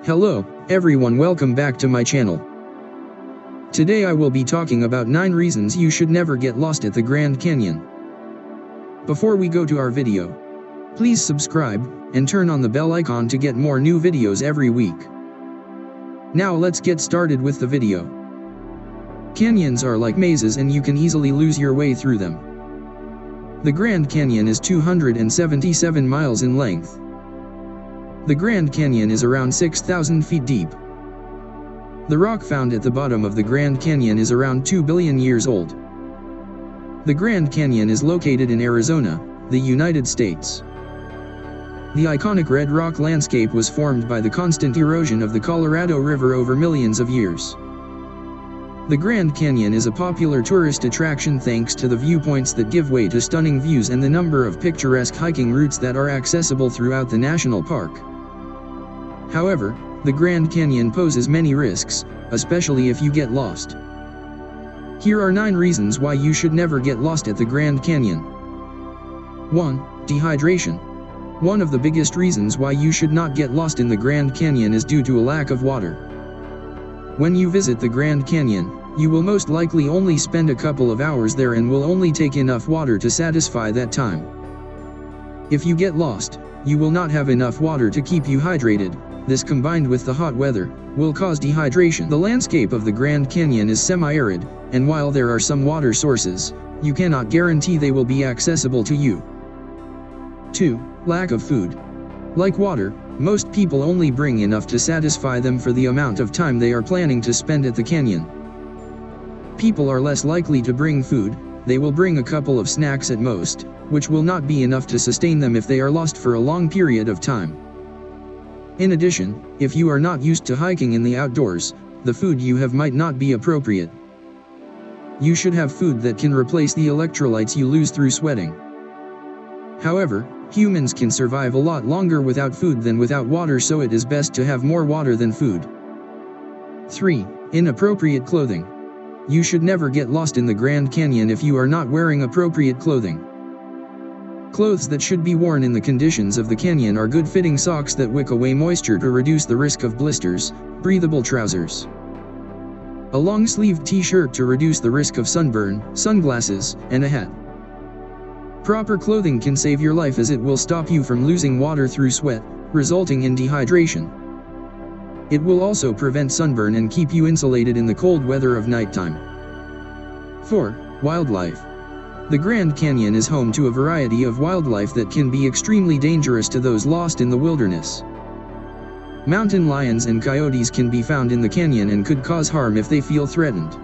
Hello, everyone, welcome back to my channel. Today I will be talking about 9 reasons you should never get lost at the Grand Canyon. Before we go to our video, please subscribe, and turn on the bell icon to get more new videos every week. Now let's get started with the video. Canyons are like mazes and you can easily lose your way through them. The Grand Canyon is 277 miles in length. The Grand Canyon is around 6,000 feet deep. The rock found at the bottom of the Grand Canyon is around 2 billion years old. The Grand Canyon is located in Arizona, the United States. The iconic red rock landscape was formed by the constant erosion of the Colorado River over millions of years. The Grand Canyon is a popular tourist attraction thanks to the viewpoints that give way to stunning views and the number of picturesque hiking routes that are accessible throughout the national park. However, the Grand Canyon poses many risks, especially if you get lost. Here are 9 reasons why you should never get lost at the Grand Canyon. 1. Dehydration. One of the biggest reasons why you should not get lost in the Grand Canyon is due to a lack of water. When you visit the Grand Canyon, you will most likely only spend a couple of hours there and will only take enough water to satisfy that time. If you get lost, you will not have enough water to keep you hydrated. This, combined with the hot weather, will cause dehydration. The landscape of the Grand Canyon is semi-arid, and while there are some water sources, you cannot guarantee they will be accessible to you. 2. Lack of food. Like water, most people only bring enough to satisfy them for the amount of time they are planning to spend at the canyon. People are less likely to bring food. They will bring a couple of snacks at most, which will not be enough to sustain them if they are lost for a long period of time. In addition, if you are not used to hiking in the outdoors, the food you have might not be appropriate. You should have food that can replace the electrolytes you lose through sweating. However, humans can survive a lot longer without food than without water, so it is best to have more water than food. 3. Inappropriate clothing. You should never get lost in the Grand Canyon if you are not wearing appropriate clothing. Clothes that should be worn in the conditions of the canyon are good-fitting socks that wick away moisture to reduce the risk of blisters, breathable trousers, a long-sleeved t-shirt to reduce the risk of sunburn, sunglasses, and a hat. Proper clothing can save your life as it will stop you from losing water through sweat, resulting in dehydration. It will also prevent sunburn and keep you insulated in the cold weather of nighttime. 4. Wildlife. The Grand Canyon is home to a variety of wildlife that can be extremely dangerous to those lost in the wilderness. Mountain lions and coyotes can be found in the canyon and could cause harm if they feel threatened.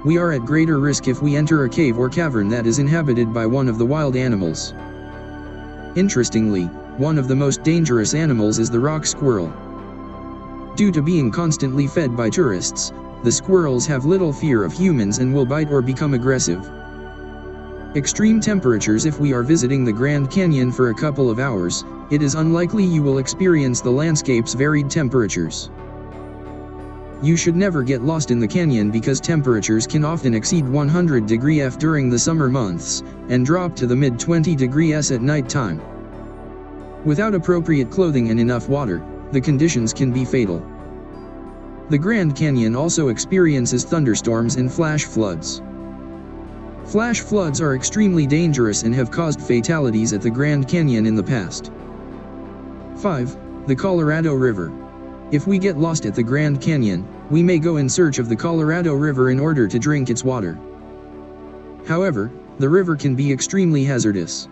We are at greater risk if we enter a cave or cavern that is inhabited by one of the wild animals. Interestingly, one of the most dangerous animals is the rock squirrel. Due to being constantly fed by tourists, the squirrels have little fear of humans and will bite or become aggressive. Extreme temperatures. If we are visiting the Grand Canyon for a couple of hours, it is unlikely you will experience the landscape's varied temperatures. You should never get lost in the canyon because temperatures can often exceed 100 degrees F during the summer months, and drop to the mid-20 degrees at night time. Without appropriate clothing and enough water, the conditions can be fatal. The Grand Canyon also experiences thunderstorms and flash floods. Flash floods are extremely dangerous and have caused fatalities at the Grand Canyon in the past. 5. The Colorado River. If we get lost at the Grand Canyon, we may go in search of the Colorado River in order to drink its water. However, the river can be extremely hazardous.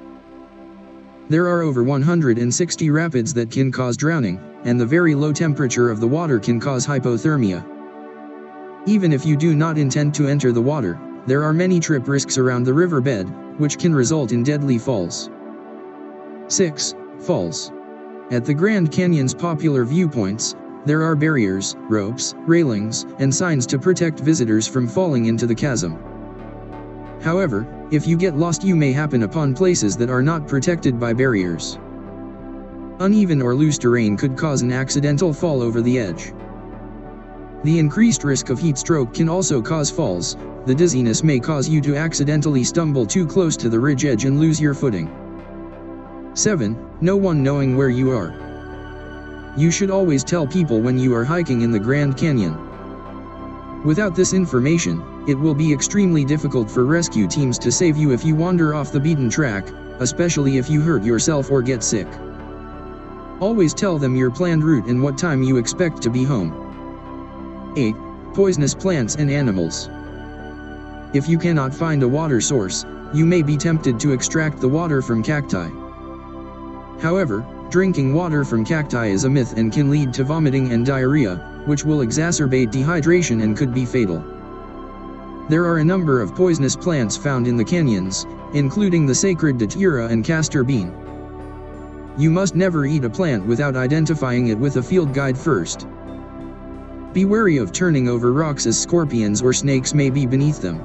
There are over 160 rapids that can cause drowning, and the very low temperature of the water can cause hypothermia. Even if you do not intend to enter the water, there are many trip risks around the riverbed, which can result in deadly falls. 6. Falls. At the Grand Canyon's popular viewpoints, there are barriers, ropes, railings, and signs to protect visitors from falling into the chasm. However, if you get lost, you may happen upon places that are not protected by barriers. Uneven or loose terrain could cause an accidental fall over the edge. The increased risk of heat stroke can also cause falls. The dizziness may cause you to accidentally stumble too close to the ridge edge and lose your footing. 7. No one knowing where you are. You should always tell people when you are hiking in the Grand Canyon. Without this information, it will be extremely difficult for rescue teams to save you if you wander off the beaten track, especially if you hurt yourself or get sick. Always tell them your planned route and what time you expect to be home. 8. Poisonous plants and animals. If you cannot find a water source, you may be tempted to extract the water from cacti. However, drinking water from cacti is a myth and can lead to vomiting and diarrhea, which will exacerbate dehydration and could be fatal. There are a number of poisonous plants found in the canyons, including the sacred datura and castor bean. You must never eat a plant without identifying it with a field guide first. Be wary of turning over rocks as scorpions or snakes may be beneath them.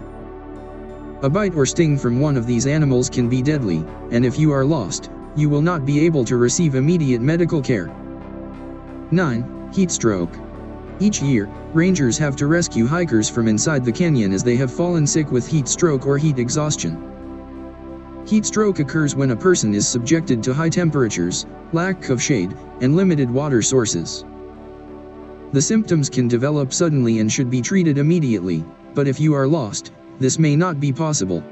A bite or sting from one of these animals can be deadly, and if you are lost, you will not be able to receive immediate medical care. 9. Heat stroke. Each year, rangers have to rescue hikers from inside the canyon as they have fallen sick with heat stroke or heat exhaustion. Heat stroke occurs when a person is subjected to high temperatures, lack of shade, and limited water sources. The symptoms can develop suddenly and should be treated immediately, but if you are lost, this may not be possible.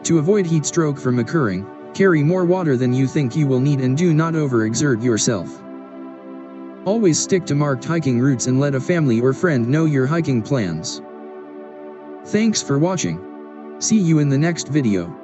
To avoid heat stroke from occurring, carry more water than you think you will need and do not overexert yourself. Always stick to marked hiking routes and let a family or friend know your hiking plans. Thanks for watching. See you in the next video.